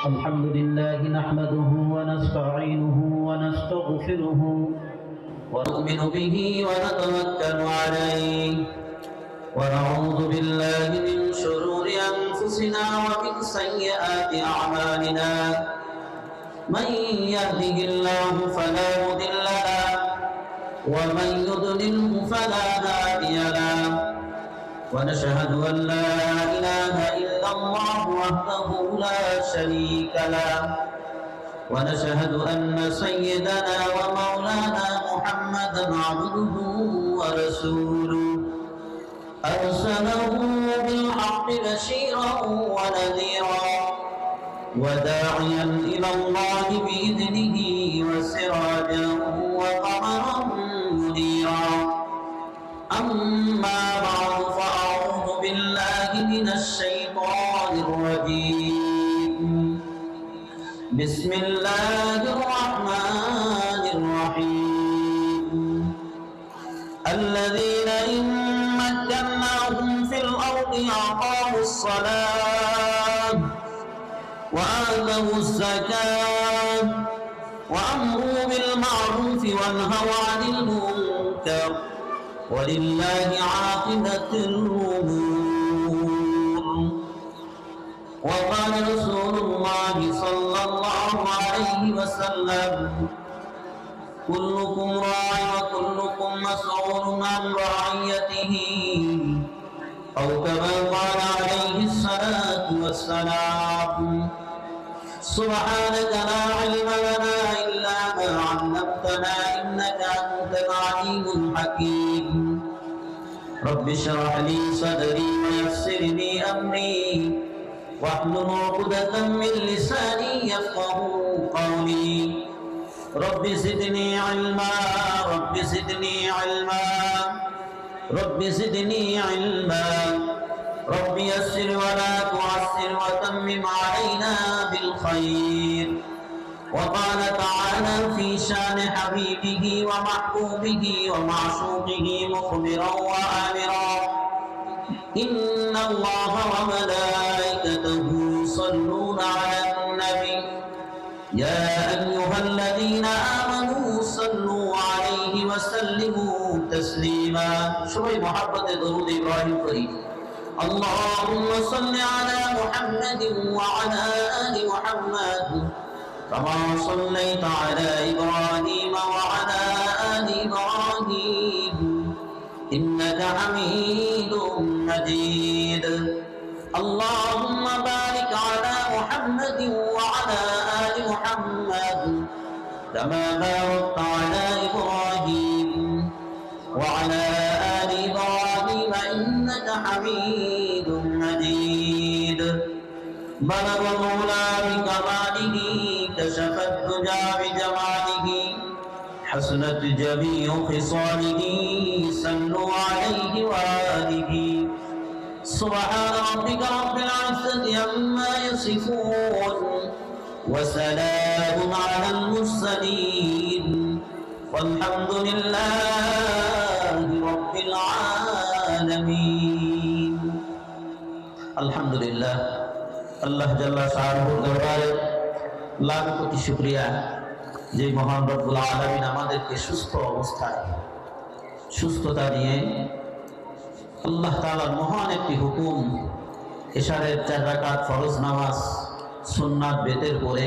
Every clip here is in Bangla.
الحمد لله نحمده ونستعينه ونستغفره ونؤمن به ونتوكل عليه ونعوذ بالله من شرور أنفسنا ومن سيئات أعمالنا من يهده الله فلا مضل له ومن يضلله فلا هادي له ونشهد أن لا إله إلا الله وحده لا شريك له ونشهد أن سيدنا ومولانا محمدا عبده ورسوله أرسله بالحق بشيرا ونذيرا وداعيا إلى الله بإذنه وسراجا وقمرا منيرا أما بعد فأعوذ بالله من الشيطان الرجيم بسم الله الرحمن الرحيم الذين إن مكناهم في الأرض أقاموا الصلاة وآتوا الزكاة وأمروا بالمعروف وانهوا عن المنكر ولله عاقبة الأمور. وقال رسول الله صلى الله عليه وسلم كلكم راع وكلكم مسؤول عن رعيته أو كما قال عليه الصلاة والسلام. سبحانك لا علم لنا إلا ما علمتنا إنك أنت العليم الحكيم. رب اشرح لي صدري ويسر لي أمري واحلل عقدة من لساني يفقهوا قولي. رب زدني علما رب زدني علما رب زدني علما رب يسر ولا تعسر وتمم علينا بالخير. وقال تعالى في شان حبيبه ومحبوبه ومعشوقه مخبرا وآمرا إن الله وملائكته يصلون على النبي يا أيها الذين آمنوا صلوا عليه وسلموا تسليما. شوي محبة درود إبراهيم كريم. اللهم صل على محمد وعلى آل محمد كما صليت على إبراهيم وعلى آل إبراهيم إنك حميد مجيد. اللهم بارك على محمد وعلى آل محمد كما باركت على إبراهيم وعلى آل إبراهيم إنك حميد مجيد. بلغ العلا بكماله كشف الدجى بجماله حسنت جميع خصاله صلوا عليه وآله. سبحان ربك رب العزة عما يصفون وسلام على المرسلين والحمد لله رب العالمين. الحمد لله আল্লাহ জাল্লা শাআনুহুর দরবারে লাখ কোটি শুকরিয়া যে মহান রব্বুল আলামিন আমাদেরকে সুস্থ অবস্থায় সুস্থতা দিয়ে আল্লাহ তাআলার মহান একটি হুকুম এশারের 4 রাকাত ফরজ নামাজ সুন্নাত বেতের পরে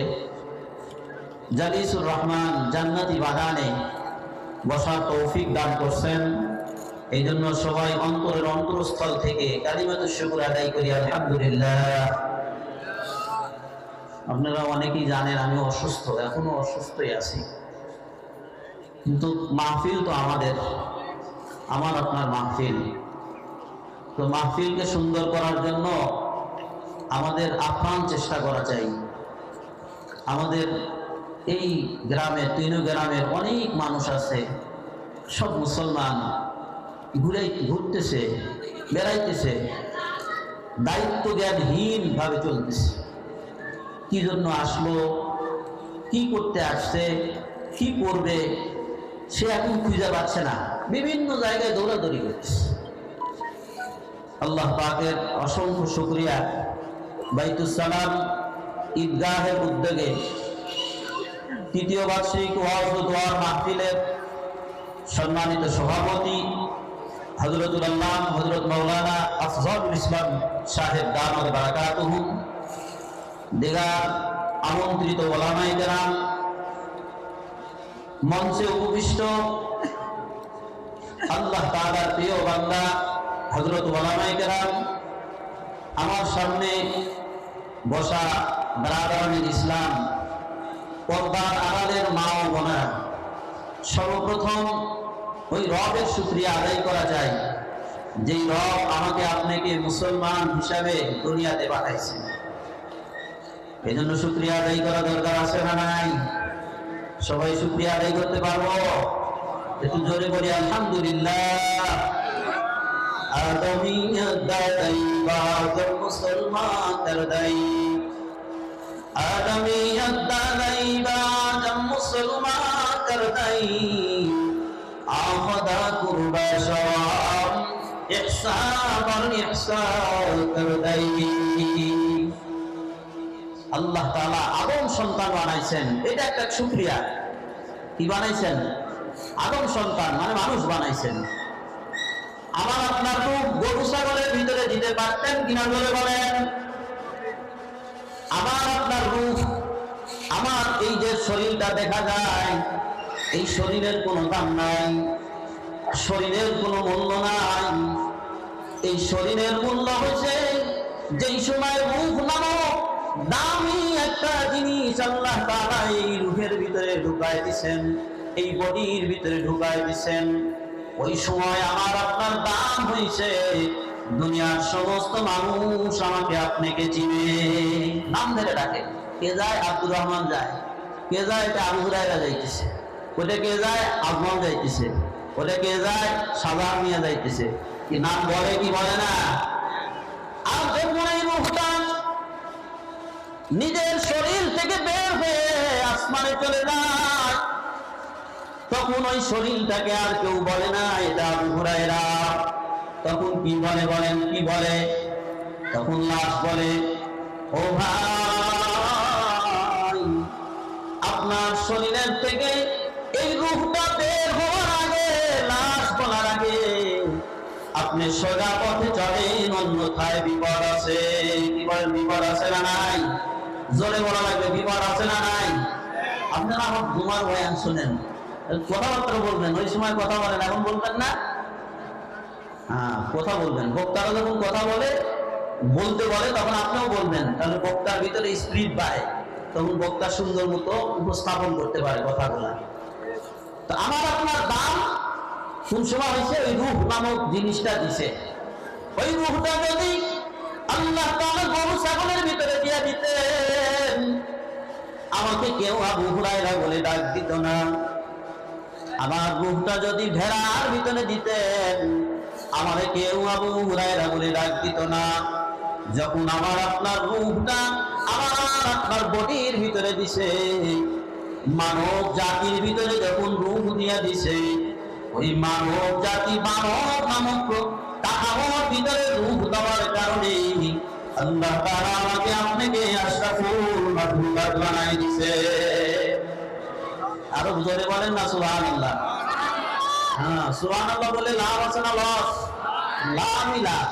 জালিসুর রহমান জান্নাতি বাগানে বসার তৌফিক দান করছেন। এই জন্য সবাই অন্তরের অন্তরস্থল থেকে কালিমাতুশ শুকর আদায় করি আলহামদুলিল্লাহ। আপনারা অনেকেই জানেন আমি অসুস্থ, এখনো অসুস্থই আছি, কিন্তু মাহফিল তো আমার আপনার মাহফিল। তো মাহফিলকে সুন্দর করার জন্য আমাদের আপ্রাণ চেষ্টা করা চাই। আমাদের এই গ্রামে 3 গ্রামের অনেক মানুষ আছে, সব মুসলমান, ঘুরতেছে বেড়াইতেছে, দায়িত্ব জ্ঞানহীন ভাবে চলতেছে। কি জন্য আসলো, কি করতে আসছে, কি করবে সে এখন খুঁজে পাচ্ছে না, বিভিন্ন জায়গায় দৌড়াদৌড়ি করছে। আল্লাহ পাকের অসংখ্য শুকরিয়া, বাইতুস সালাম ঈদগাহের উদ্যোগে তৃতীয় বার্ষিক ওয়াজ ও দোয়ার মাহফিলের সম্মানিত সভাপতি হযরতুল আল্লাহ হযরত মাওলানা আফজালুল ইসলাম সাহেব দামাত বারাকাতুহু, দিগার আমন্ত্রিত ওলামায়ে কেরাম, মঞ্চে উপবিষ্ট আল্লাহ তাআলার প্রিয় বান্দা হযরত ওলামায়ে কেরাম, আমার সামনে বসা ব্রাদারানিল ইসলাম, পর্দার আড়ালের মা ও বোনেরা, সর্বপ্রথম ওই রবের শুকরিয়া আদায় করা যায় যেই রব আমাকে আপনাকে মুসলমান হিসাবে দুনিয়াতে পাঠাইছে। এই জন্য শুকরিয়া আদায় করা দরকার আছে না নাই? সবাই শুকরিয়া আদায় করতে পারবো? একটু জোরে বলি আলহামদুলিল্লাহ। আদমিয়ত দাদাই বাজম মুসলমান করদাই, আদমিয়ত দাদাই বাজম মুসলমান করদাই, আখদা কুরবা সওয়াব ইহসান আর ইহসান করদাই। আল্লাহ তাআলা আদম সন্তান বানাইছেন, এটা একটা শুকরিয়া। কি বানাইছেন? আদম সন্তান মানে মানুষ বানাইছেন। আমার আপনার রূপ গরু ছাগলের ভিতরে দিতে পারতেন কিনা বলে বলেন? আমার আপনার রূপ, আমার এই যে শরীরটা দেখা যায়, এই শরীরের কোনো দাম নাই, শরীরের কোনো মূল্য নাই। এই শরীরের মূল্য হয়েছে যেই সময় রূপ নামক দামি একটা জিনিস আল্লাহ তাআলা এই রূহের ভিতরে ঢুকায় দিছেন, এই বডির ভিতরে ঢুকায় দিছেন, ওই সময় আমার আপনার দাম হয়েছে দুনিয়ার সমস্ত মানুষ আমাকে আপনাকে চিনে, নাম ধরে ডাকে। কে যায়? আব্দুর রহমান যায়। কে যায়? এটা আবু হুরায়রা যাইতেছে। ওটা কে যায়? আজমল যাইতেছে। ওটা কে যায়? সাজার মিয়া যাইতেছে। কি নাম বলে কি বলে না? আর যখন এই রূহটা নিজের শরীর থেকে বের হয়ে আসমানে চলে যায়, তখন ওই শরীরটাকে আর কেউ বলে না এটা আবু হুরায়রা। তখন কি বলে বলেন? কি বলে? তখন লাশ বলে, ও ভাই, আপনার শরীরের থেকে এই রূহটা বের হওয়ার আগে, লাশ বলার আগে আপনি সোজা পথে চলেন, অন্যথায় বিপদ আছে। কি বলেন? বিপদ আছে না নাই? জোরে বলা লাগবে, বিপদ আছে না নাই? আপনারা আমার ঘুমার বয়ান শুনেন, কথাবার্তা বলবেন, ওই সময় কথা বলেন, এখন বলবেন না? হ্যাঁ, কথা বলবেন। বক্তারা যখন কথা বলে বলতে বলে তখন আপনিও বলবেন, তাহলে বক্তার ভিতরে স্পিরিট বাড়ে, তখন বক্তা সুন্দর মতো উপস্থাপন করতে পারে কথাগুলা। তো আমার আপনার দাম কোন সময় হয়েছে? ওই রূহ নামক জিনিসটা দিছে। ওই রূহটা যদি আল্লাহ তাআলা গরু ছাগলের ভিতরে দিয়ে দিতেন, আমাকে কেউ আবু হুরায়রা বলে ডাক দিত না। আমার রূহটা যদি ভেড়ার ভিতরে দিতেন, আমারে কেউ আবু হুরায়রা বলে ডাক দিত না। যখন আমার আপনার রূহটা আমার আপনার বডির ভিতরে দিছে, মানব জাতির ভিতরে যখন রূহ দিয়া দিছে, ওই মানব জাতি মানব নামক কাঠামোর ভিতরে রূহ দেওয়ার কারণে আল্লাহ তাআলা আমাকে আপনাকে আশরাফুল মাখলুকাত বানাই দিছে। আরো জোরে বলেন না সুবহানাল্লাহ। হ্যাঁ, সুবহানাল্লাহ বলে লাভ আছে না লস? লাভই লাভ।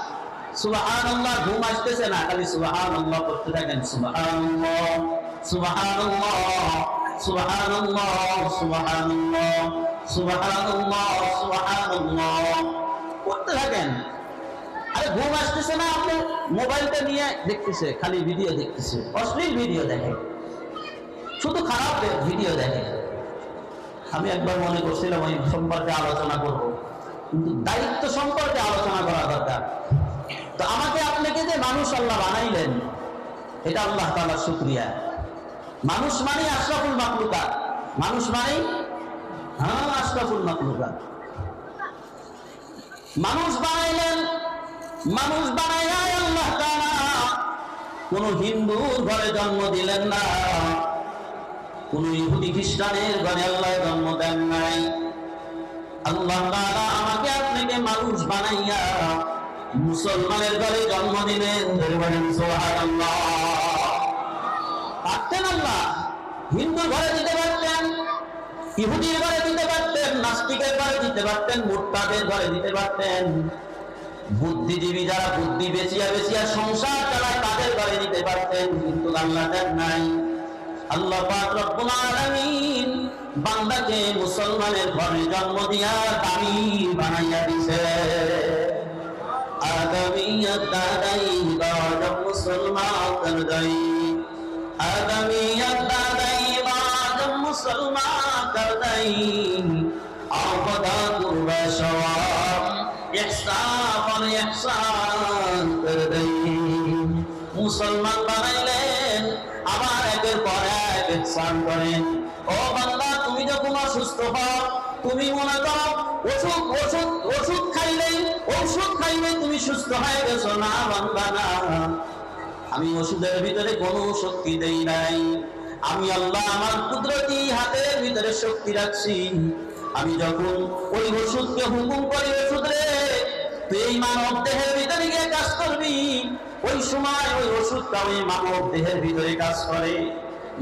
সুবহানাল্লাহ ঘুম আসতেছে না, খালি সুবহানাল্লাহ করতে থাকেন। সুবহানাল্লাহ সুবহানাল্লাহ সুবহানাল্লাহ সুবহানাল্লাহ সুবহানাল্লাহ সুবহানাল্লাহ করতে থাকেন। আরে ঘুম আসতেছে না, আপনি মোবাইলটা নিয়ে দেখতেছে, খালি ভিডিও দেখতেছে, অশ্লীল ভিডিও দেখে, শুধু খারাপ ভিডিও দেখে। আমি একবার মনে করছিলাম ওই সম্পর্কে আলোচনা করব, কিন্তু দায়িত্ব সম্পর্কে আলোচনা করা দরকার। তো আমাকে আপনাকে যে মানুষ আল্লাহ বানাইলেন, এটা আল্লাহ তাআলার শুকরিয়া। মানুষ মানে আশরাফুল মাখলুকাত, মানুষ মানে আশরাফুল মাখলুকাত। মানুষ বানাইলেন, মানুষ বানাইয়া আল্লাহ তাআলা কোন হিন্দুর ঘরে জন্ম দিলেন না, কোন ইহুদি খ্রিস্টানের ঘরে আল্লাহ জন্ম দেন নাই। আল্লাহ তাআলা আমাকে আপনাকে মানুষ বানাইয়া মুসলমানের ঘরে জন্ম দিলেন। সুবহানাল্লাহ। পারতেন আল্লাহ হিন্দুর ঘরে দিতে পারতেন, ইহুদির ঘরে দিতে পারতেন, নাস্তিকের ঘরে দিতে পারতেন, মুরতাদের ঘরে দিতে পারতেন, বুদ্ধিজীবী যারা বুদ্ধি বেচিয়া বেচিয়া সংসার চালায় তাদের ঘরে দিতে পারতেন, কিন্তু আল্লাহ দেন নাই। আল্লাহ পাক রব্বুল আলামিন বান্দাকে মুসলমানের ঘরে জন্ম দিয়া দামি বানাইয়া দিছে। আদমিয়ত দাদাই বাজব মুসলমান কর দেই, আদমিয়ত দাদাই বাজব মুসলমান কর দেই, আবদা কুরবা সওয়াব ইহসান ইহসান কর দেই। মুসলমান বানাইলেন আবার একের পর এক ইহসান করেন। ও বান্দা, তুমি যখন অসুস্থ হও তুমি মনে করো ওষুধ খাইলেই তুমি সুস্থ হয়ে গেছো। না বান্দা না, আমি ওষুধের ভিতরে কোনো শক্তি দেই নাই, আমি আল্লাহ আমার কুদরতি হাতের ভিতরে শক্তি রাখছি। আমি যখন ওই ওষুধকে হুকুম করি, ওষুধ রে তুই এই মানব দেহের ভিতরে গিয়ে কাজ করবি, ওই সময় ওই ওষুধটা ওই মানব দেহের ভিতরে কাজ করে,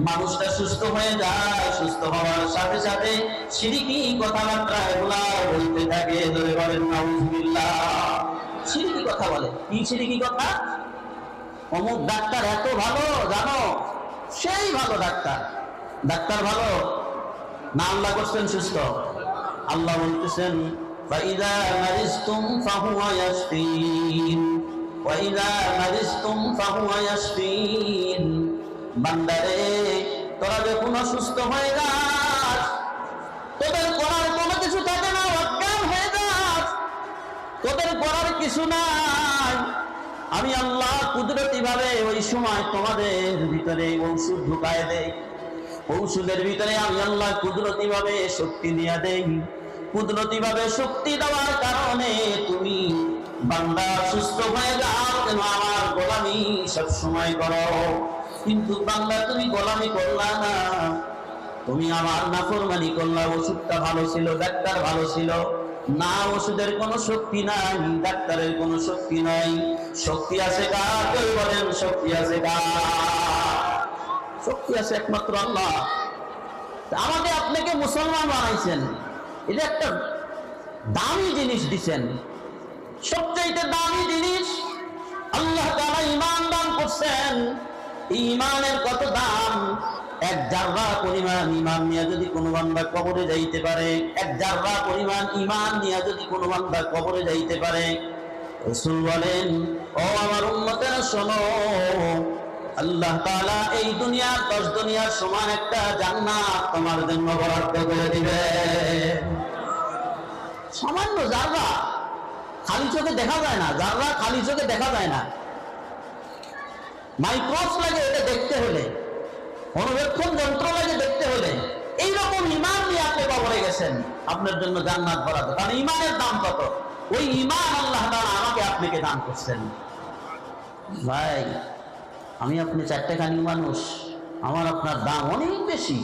মানুষটা সুস্থ হয়ে যায়। সুস্থ হওয়ার সাথে সাথে শিরকি কথাবার্তা এগুলা বলতে থাকে। ধরে বলেন নাউজুবিল্লাহ। শিরকি কথা বলে। কি শিরকি কথা? অমুক ডাক্তার এত ভালো, জানো সেই ভালো ডাক্তার। ডাক্তার ভালো না আল্লাহ করছেন সুস্থ? আল্লাহ বলতেছেন ফাইযা মারিজতুম ফাহুয়া ইয়াশফিন, ওয়াইযা মারিজতুম ফাহুয়া ইয়াশফিন। বান্দারে, তোরা যখন অসুস্থ হয়ে যাস, তোদের করার কোনো কিছু থাকে না, অজ্ঞান হয়ে যাস, তোদের করার কিছু নাই, আমি আল্লাহ কুদরতি ভাবে ওই সময় তোমাদের ভিতরে ঔষধ ঢুকায় দেই। ঔষধের ভিতরে আমি আল্লাহ কুদরতি ভাবে শক্তি দিয়ে দেই। কুদরতি ভাবে শক্তি দেওয়ার কারণে তুমি বান্দা সুস্থ হয়ে যাও, যেন আমার গোলামি সব সময় করো। কিন্তু বান্দা তুমি গোলামি করলা না, তুমি আমার নাফরমানি করলা। ওষুধটা ভালো ছিল, ডাক্তার ভালো ছিল না, ওষুধের কোনো শক্তি নাই, ডাক্তারের কোনো শক্তি নাই। শক্তি আছে কার? কেউ বলেন শক্তি আছে কার? শক্তি আছে একমাত্র আল্লাহ। আমাকে আপনাকে মুসলমান বানাইছেন, এটা একটা দামি জিনিস দিচ্ছেন, সবচেয়ে দামি জিনিস। আল্লাহ তাআলা ঈমান দান করছেন। ঈমানের কত দাম! এক জাররা পরিমাণ ঈমান নিয়ে যদি কোনো বান্দা কবরে যাইতে পারে, এক জাররা পরিমাণ ঈমান নিয়ে যদি কোনো বান্দা কবরে যাইতে পারে, রাসূল বলেন, ও আমার উম্মতেরা শোনো, আল্লাহ তাআলা এই দুনিয়ার 10 দুনিয়ার সমান একটা জান্নাত তোমার জন্য বরাদ্দ করে দিবে। সামান্য জাররা, খালি চোখে দেখা যায় না, জাররা খালি চোখে দেখা যায় না, মাইক্রোস্কোপ লাগে এটা দেখতে হলে, অনুবেক্ষণ যন্ত্র লাগে দেখতে হলে। এইরকম ঈমান নিয়ে আপনি কবরে গেছেন, আপনার জন্য জান্নাত বরাদ্দ। কারণ ঈমানের দাম কত? ওই ঈমান আল্লাহ তাআলা আমাকে আপনাকে দান করছেন। ভাই, আমি আপনি চারটেখানি মানুষ, আমার আপনার দাম অনেক বেশি।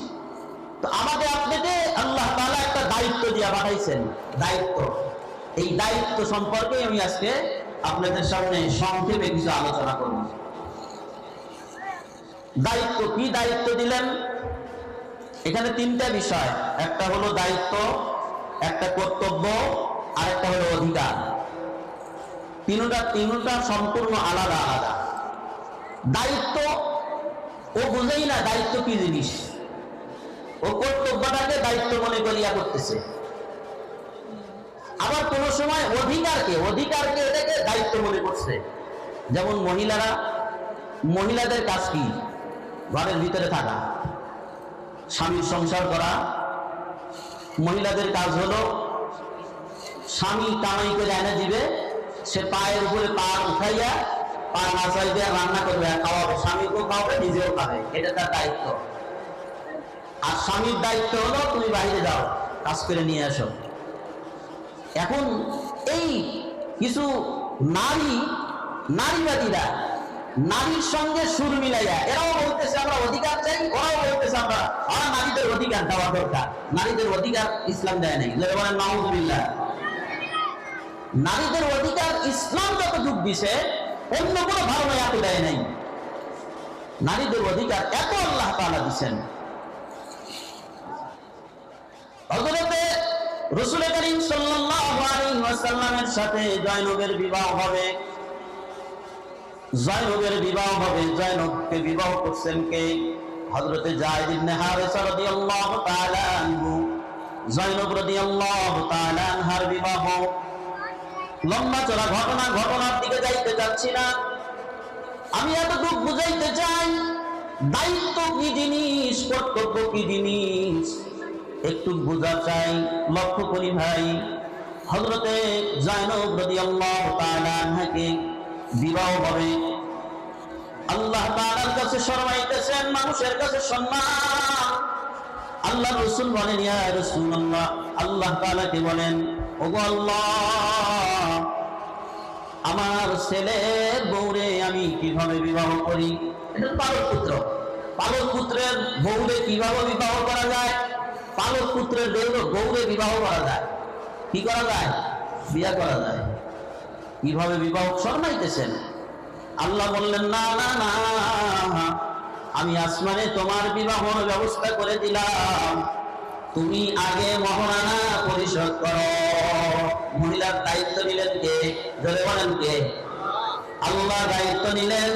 তো আমাকে আপনাকে আল্লাহ তাআলা একটা দায়িত্ব দিয়ে পাঠাইছেন। দায়িত্ব, এই দায়িত্ব সম্পর্কে আমি আজকে আপনাদের সামনে সংক্ষেপে কিছু আলোচনা করব। দায়িত্ব কি? দায়িত্ব দিলেন এখানে 3টা বিষয়। একটা হলো দায়িত্ব, একটা কর্তব্য, আর একটা হলো অধিকার। তিনটা সম্পূর্ণ আলাদা আলাদা। দায়িত্ব ও বুঝেই না দায়িত্ব কি জিনিস, ও কর্তব্যটাকে দায়িত্ব মনে করিয়া করতেছে। আবার কোন সময় অধিকারকে এটাকে দায়িত্ব মনে করছে। যেমন মহিলাদের কাজ কি? ঘরের ভিতরে থাকা, স্বামীর সংসার করা। মহিলাদের কাজ হলো স্বামী কামাই করে এনে দিবে, সে পায়ের উপরে পা উঠাইয়া, পা নাচাই দিয়ে রান্না করবে, খাওয়াবে, স্বামীকেও খাওয়াবে, নিজেও খাবে। এটা তার দায়িত্ব। আর স্বামীর দায়িত্ব হলো তুমি বাইরে যাও, কাজ করে নিয়ে আসো। এখন এই কিছু নারীবাদীরা নারীর সঙ্গে সুর মিলাইয়া এরাও বলতেছে আমরা অধিকার চাই, ওরাও বলতেছে আমরা নারীদের অধিকার দেওয়া দরকার। নারীদের অধিকার ইসলাম দেয় নাই। বলেন নাউজুবিল্লাহ। নারীদের অধিকার ইসলাম যতটুক দিছে অন্য কোনো ধর্ম এত দেয় নাই। নারীদের অধিকার এত আল্লাহ তাআলা দিয়েছেন। হযরতে রাসূল করিম সাল্লাল্লাহু আলাইহি ওয়াসাল্লামের সাথে জয়নবের বিবাহ হবে। জয়নবকে বিবাহ করছেন কে? হযরতে যায়েদ ইবনে হারেসা রাদিয়াল্লাহু তাআলা আনহু। জয়নব রাদিয়াল্লাহু তাআলা আনহার বিবাহ। লম্বা চড়া ঘটনার দিকে যাইতে চাচ্ছি না, আমি এতটুকু বুঝাইতে চাই দায়িত্ব কি জিনিস, কর্তব্য কি জিনিস একটু বোঝা চাই। লক্ষ্য করি ভাই, হযরতে জয়নব রাদিয়াল্লাহু তাআলা আনহাকে বিবাহ হবে। আল্লাহ তাআলার কাছে শরমাইতেছেন, মানুষের কাছে সম্মান। আল্লাহ রাসূল বলেন, ইয়া রাসূলুল্লাহ, আল্লাহ তাআলাকে বলেন, ওগো আল্লাহ, আমার ছেলের বউরে আমি কিভাবে বিবাহ করি? এটা পালক পুত্রের বউরে কিভাবে বিবাহ করা যায়? পালক পুত্রের বউরে বিবাহ করা যায়, কি করা যায়? বিয়া করা যায়। কিভাবে বিবাহ? শরমাইতেছেন। আল্লাহ বললেন, না না না, আমি আসমানে তোমার বিবাহর ব্যবস্থা করে দিলাম, তুমি আগে মহারানা পরিশোধ করো। মহিলার দায়িত্ব নিলেন কে? জোরে বলেন কে? আল্লাহ দায়িত্ব নিলেন,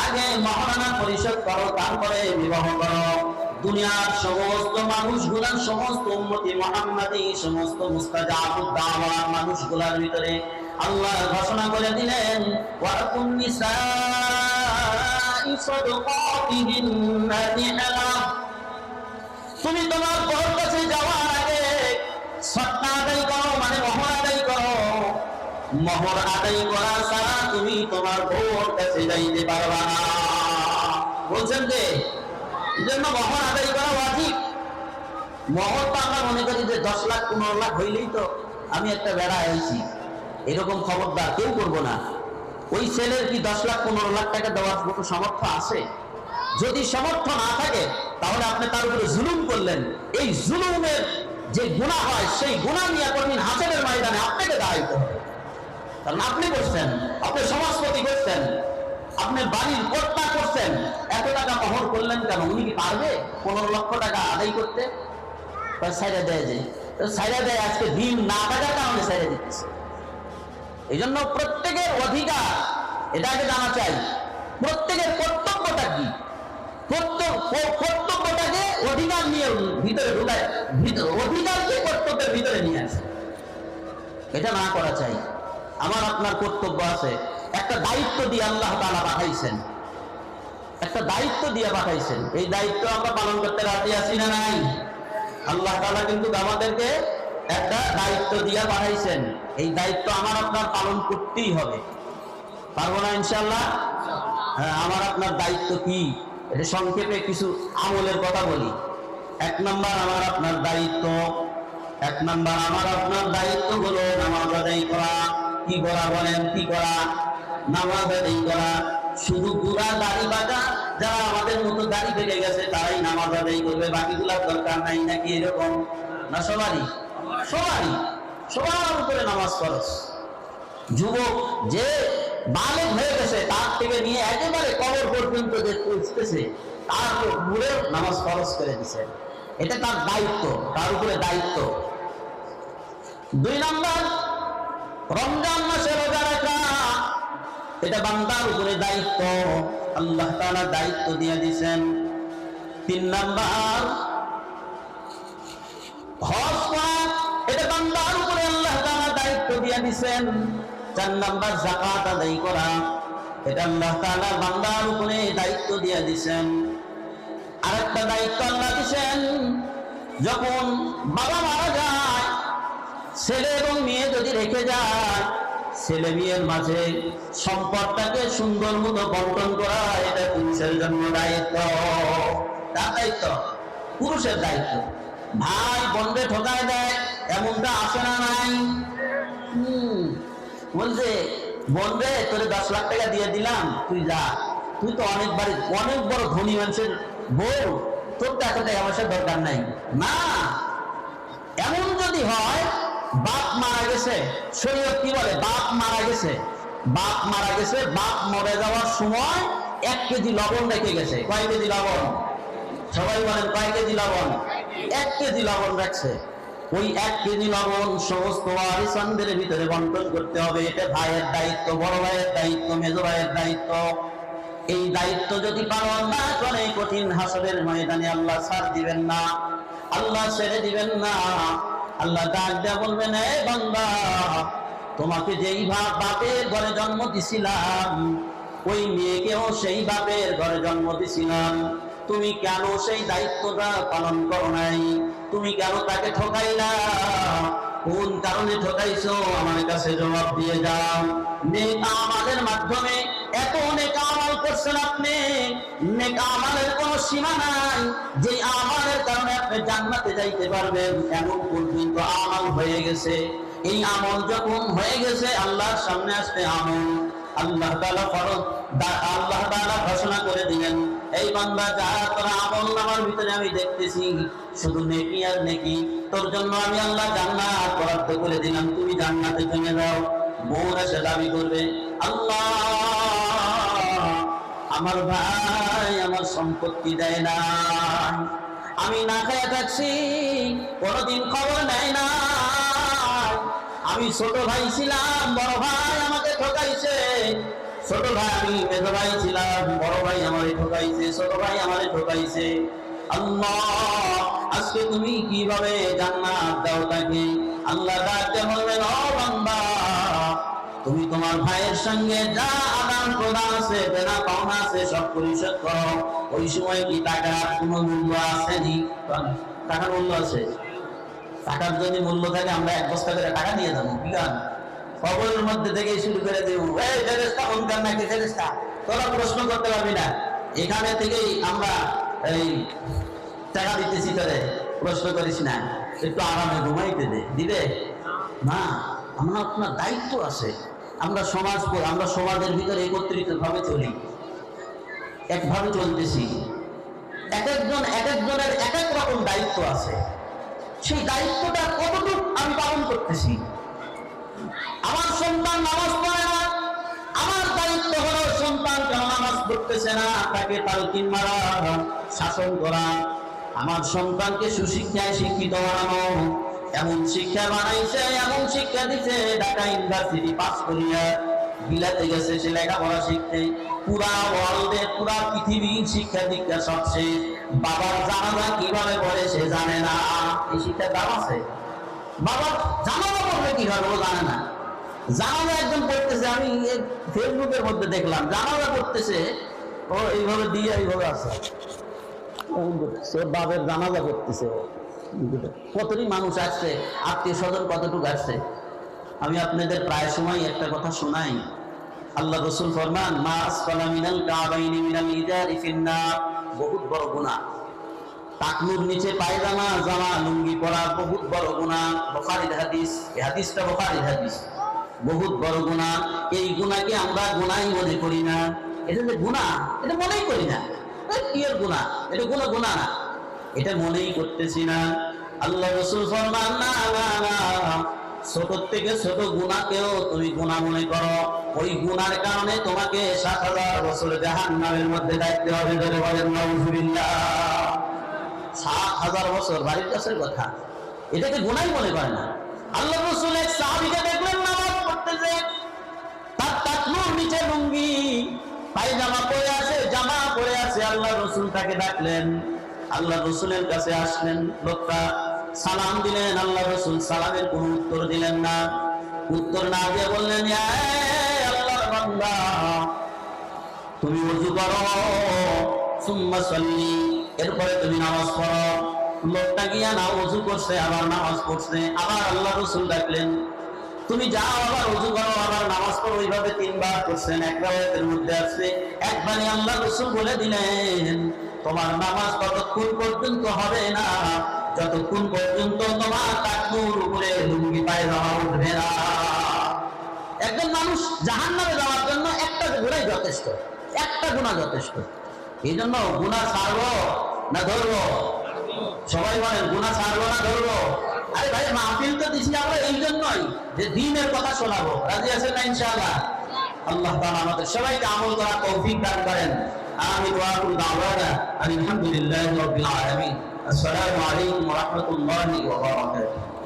আগে মহারানা পরিশোধ করো, তারপরে বিবাহ করো। দুনিয়ার সমস্ত মানুষগুলার, সমস্ত উম্মতি মুহাম্মাদি, সমস্ত মুস্তাজাবুদ দাওয়ার মানুষগুলার ভিতরে আল্লাহ ঘোষণা করে দিলেন, ওয়াকুন নিসাই সাদকাতিহিন্না নিহলা। তুমি তোমার বউর কাছে যাওয়ার আগে সদকা আদায় করো, মানে মোহর আদায় করো। মোহর আদায় করা ছাড়া তুমি তোমার বউর কাছে যাইতে পারবা না। বলছেন যে জন্য মোহর আদায় করা ওয়াজিব। মোহর তো আমরা মনে করি যে 10 লাখ 15 লাখ হইলেই তো আমি একটা বেড়া আইছি, এরকম খবরদার কেউ করবো না। ওই ছেলের কি 10 লাখ 15 লাখ টাকা দেওয়ার মতো সামর্থ্য আছে? যদি সামর্থ্য না থাকে তাহলে আপনি তার উপরে জুলুম করলেন। এই জুলুমের যে গুনাহ হয়, সেই গুনাহ নিয়ে কোনদিন হাসরের ময়দানে আপনাকে দাঁড়াইতে হবে। কারণ আপনি করছেন, আপনি সমাজপতি করছেন, আপনি বাড়ির কর্তা করছেন, এত টাকা মোহর করলেন কেন? উনি কি পারবে 15 লক্ষ টাকা আদায় করতে? সাইরা দেয়, যে সাইরা দেয়, আজকে দিন না থাকার কারণে সাইরা দিচ্ছে। এই জন্য প্রত্যেকের অধিকার, এটাকে জানা চাই। প্রত্যেকের কর্তব্যটা কি? কর্তব্যটাকে অধিকার নিয়ে ভিতরে ঢুকায়, অধিকারকে কর্তব্যের ভিতরে নিয়ে আসে, এটা না করা চাই। আমার আপনার কর্তব্য আছে, একটা দায়িত্ব দিয়ে আল্লাহ তাআলা পাঠাইছেন, একটা দায়িত্ব দিয়ে পাঠাইছেন। এই দায়িত্ব আমরা পালন করতে রাজি আছি না নাই? আল্লাহ তাআলা কিন্তু আমাদেরকে একটা দায়িত্ব দিয়ে পাঠাইছেন, এই দায়িত্ব আমার আপনার পালন করতেই হবে। পারবো না ইনশাআল্লাহ? হ্যাঁ, আমার আপনার দায়িত্ব কি? এটা সংক্ষেপে কিছু আমলের কথা বলি। 1 নম্বর আমার আপনার দায়িত্ব, 1 নম্বর আমার আপনার দায়িত্ব হলো নামাজ আদায় করা। কি করা বলেন? কি করা? নামাজ আদায় করা। শুধু পুরা দাড়ি বাঁধা যারা আমাদের মতো দাড়ি পেকে গেছে তারাই নামাজ আদায় করবে, বাকিগুলার দরকার নাই নাকি? এরকম না? সবার উপরে নামাজ ফরজ। যুবক যে বালেগ হয়ে গেছে তার থেকে নিয়ে একেবারে কবর পর্যন্ত যে পৌঁছতেছে তার উপরে নামাজ ফরজ করে দিয়েছেন। এটা তার দায়িত্ব, তার উপরে দায়িত্ব। 2 নম্বর, রমজান মাসে রোজা রাখা, এটা বান্দার উপরে দায়িত্ব, আল্লাহ তাআলা দায়িত্ব দিয়ে দিয়েছেন। 3 নম্বর, হজ করা, এটা বান্দার উপরে আল্লাহ তাআলা দায়িত্ব দিয়ে দিয়েছেন। 4 নম্বর, যাকাত আদায় করা, এটা আল্লাহ তাআলা বান্দার উপরে দায়িত্ব দিয়ে দিয়েছেন। আরেকটা দায়িত্ব আল্লাহ দিয়েছেন, যখন বাবা মারা যায়, ছেলে এবং মেয়ে যদি রেখে যায়, ছেলে মেয়ের মাঝে সম্পদটাকে সুন্দর মতো বন্টন করা, এটা পুরুষের জন্য দায়িত্ব। তার দায়িত্ব, পুরুষের দায়িত্ব। ভাই বোনকে ঠকায় দেয়, এমনটা আসে না নাই? বলছে, বোন রে তোরে 10 লাখ টাকা দিয়ে দিলাম, তুই যা, তুই তো অনেক বড় ধনী মানুষের বউ, তোর তো এত টাকা পয়সার দরকার নাই। না, এমন যদি হয়, বাপ মারা গেছে, শরীয়ত কি বলে? বাপ মারা গেছে, বাপ মরে যাওয়ার সময় 1 কেজি লবণ রেখে গেছে। কয় কেজি লবণ? সবাই বলেন কয় কেজি লবণ? 1 কেজি লবণ রাখছে। ওই 1 কেজি লবণ সমস্ত ওয়ারিসানদের ভিতরে বন্টন করতে হবে। এটা ভাইয়ের দায়িত্ব, বড় ভাইয়ের দায়িত্ব, মেজো ভাইয়ের দায়িত্ব। এই দায়িত্ব যদি পালন না করে কঠিন হাসরের ময়দানে আল্লাহ ছাড় দিবেন না, আল্লাহ ছেড়ে দিবেন না। আল্লাহ ডাক দেয়া বলবেন, এ বান্দা, তোমাকে যেই বাপের ঘরে জন্ম দিছিলাম, ওই মেয়েকেও সেই বাপের ঘরে জন্ম দিছিলাম, তুমি কেন সেই দায়িত্বটা পালন করো নাই? তুমি কেন তাকে ঠকাইলা? কোন কারণে ঠকাইছো? আমার কাছে জবাব দিয়ে যাও। নেক আমালের মাধ্যমে এত নেক আমল করছেন আপনি, নেক আমলের কোনো সীমা নাই। যে আমলের কারণে আপনি জান্নাতে যাইতে পারবেন, এমন পর্যন্ত আমল হয়ে গেছে। এই আমল যখন হয়ে গেছে, আল্লাহর সামনে আসতে আমল আল্লাহ তাআলা ফরজ, আল্লাহ তাআলা ঘোষণা করে দিলেন, এই বান্দা, যা তোর আমল নামার ভিতরে আমি দেখতেছি শুধু নেকি আর নেকি, তোর জন্য আমি আল্লাহ জান্নাত বরাদ্দ করে দিলাম, তুমি জান্নাতে চলে যাও। বোন এসে দাবি করবে, আল্লাহ, আমার ভাই আমার সম্পত্তি দেয় না, আমি না খেয়ে থাকছি, কোনদিন খবর নেয় না, আমি ছোট ভাই ছিলাম, বড় ভাই আমাকে ঠকাইছে, ছোট ভাই আমি মেজো ভাই ছিলাম, বড় ভাই আমারে ঠকাইছে, ছোট ভাই আমারে ঠকাইছে। আল্লাহ, আজকে তুমি কিভাবে জান্নাত দাও তাকে? আল্লাহ ডাকতে বলবেন, ও বান্দা, তুমি তোমার ভাইয়ের সঙ্গে যা আদান প্রদান আছে, দেনা পাওনা আছে, সব পরিশোধ করো। ওই সময় কি টাকার কোনো মূল্য আছে? নি টাকার মূল্য আছে? টাকার যদি মূল্য থাকে আমরা 1 বস্তা করে টাকা নিয়ে যাবো, বিজ্ঞান খবরের মধ্যে থেকে শুরু করে দেবো, এই ফেরেশতা অনকার নাকি ফেরেশতা, তোরা প্রশ্ন করতে পারবি না। এখানে থেকেই আমরা এই টাকা দিতেছি, তোরে প্রশ্ন করিস না, একটু আরামে ঘুমাইতে দে, দিবে না। আমরা আপনার দায়িত্ব আছে। আমরা সমাজের ভিতরে একত্রিত ভাবে চলি, একভাবে চলতেছি। এক একজনের এক এক রকম দায়িত্ব আছে। সেই দায়িত্বটা কতটুকু আমি পালন করতেছি? আমার সন্তান নামাজ পড়ে না, আমার দায়িত্ব হলো সন্তান কেন নামাজ পড়তেছে না তাকে তালকিন মারা, শাসন করা। আমার সন্তানকে সুশিক্ষায় শিক্ষিত বানানো। এমন শিক্ষা বানাইছে, এমন শিক্ষা দিচ্ছে, ঢাকা ইউনিভার্সিটি পাস করিয়া বিলাতে গেছে সে লেখাপড়া শিখতে। পুরা ওয়ার্ল্ডে, পুরা পৃথিবীর শিক্ষা দীক্ষা সব শেষ। বাবার জানাজা কিভাবে পড়ে সে জানে না। এই শিক্ষার দাম আছে? বাবার জানাজা পড়বে কিভাবে ও জানে না। জানাজা একজন পড়তেছে, আমি ফেসবুকের মধ্যে দেখলাম, জানাজা পড়তেছে, ও এইভাবে দিয়ে এইভাবে আছে, ওর বাবার জানাজা করতেছে। ও কতটি মানুষ আসছে, আত্মীয় স্বজন কতটুকু আসছে। আমি আপনাদের প্রায় সময় একটা কথা শোনাই। আল্লাহ রাসূল ফরমান, মা আসফালা মিনাল কাবাইনি মিনাল ইজারি ফিন্নার। বহুত বড় গুনাহ। টাকনুর নিচে পায়জামা, জামা, লুঙ্গি পরা বহুত বড় গুনাহ। বুখারীর হাদিস, এই হাদিসটা বুখারীর হাদিস। বহুত বড় গুনাহ। এই গুনাহকে আমরা গুনাহই মনে করি না। এটা যে গুনাহ, এটা মনেই করি না। কি এর গুনাহ? এটা কোনো গুনাহ না, এটা মনেই করতেছি না। আল্লাহ রাসূল ফরমান, না না না, ছোট থেকে ছোট গুনাহকেও তুমি গুনাহ মনে করো, ওই গুনার কারণে তোমাকে ৭০০০ বছর জাহান্নামের মধ্যে থাকতে হবে। ধরে বলেন নাউযুবিল্লাহ। ৭০০০ বছর বাড়ির কাছের কথা, এটাকে গুনাহই মনে করে না। আল্লাহ রাসূল এক সাহাবীকে দেখলেন নামাজ পড়তেছে, তার টাকনুর নিচে লুঙ্গি, পায়জামা পরে আছে, জামা পরে আছে। আল্লাহ রাসূল তাকে ডাকলেন, আল্লাহ রাসূলের কাছে আসলেন। লোকটা সালাম দিলেন, আল্লাহ রাসূল সালামের কোনো উত্তর দিলেন না। উত্তর না দিয়ে বললেন, হে আল্লাহর বান্দা, তুমি ওযু করো, সুম্মা সাল্লি, এরপরে তুমি নামাজ পড়ো। লোকটা গিয়া না ওযু করছে, আবার নামাজ পড়ছে। আবার আল্লাহ রাসূল ডাকলেন, তুমি যাও, আবার ওযু করো, আবার নামাজ পড়ো। এইভাবে 3 বার করছেন। এক রাওয়ায়াতের মধ্যে আছে, একবারই আল্লাহ রাসূল বলে দিলেন, তোমার নামাজ ততক্ষণ পর্যন্ত হবে না যতক্ষণ পর্যন্ত তোমার টাকনুর উপরে লুঙ্গি পায়জামা উঠবে না। একজন মানুষ জাহান্নামে যাওয়ার জন্য একটা গুনাহ যথেষ্ট, একটা গুনাহ যথেষ্ট। এই জন্য গুনাহ ছাড়বো না ধরবো? সবাই বলেন, গুনাহ ছাড়বো না ধরবো? আরে ভাই, মাহফিল তো দিছি আমরা এই জন্যই যে দ্বীনের কথা শোনাবো। রাজি আছেন না ইনশাআল্লাহ? আল্লাহ তাআলা আমাদের সবাইকে আমল করার তৌফিক দান করেন। আমিন ওয়া আখিরু দাওয়ানা আলহামদুলিল্লাহি রাব্বিল আলামিন। আসসালামু আলাইকুম ওয়া রাহমাতুল্লাহি ওয়া বারাকাতুহু।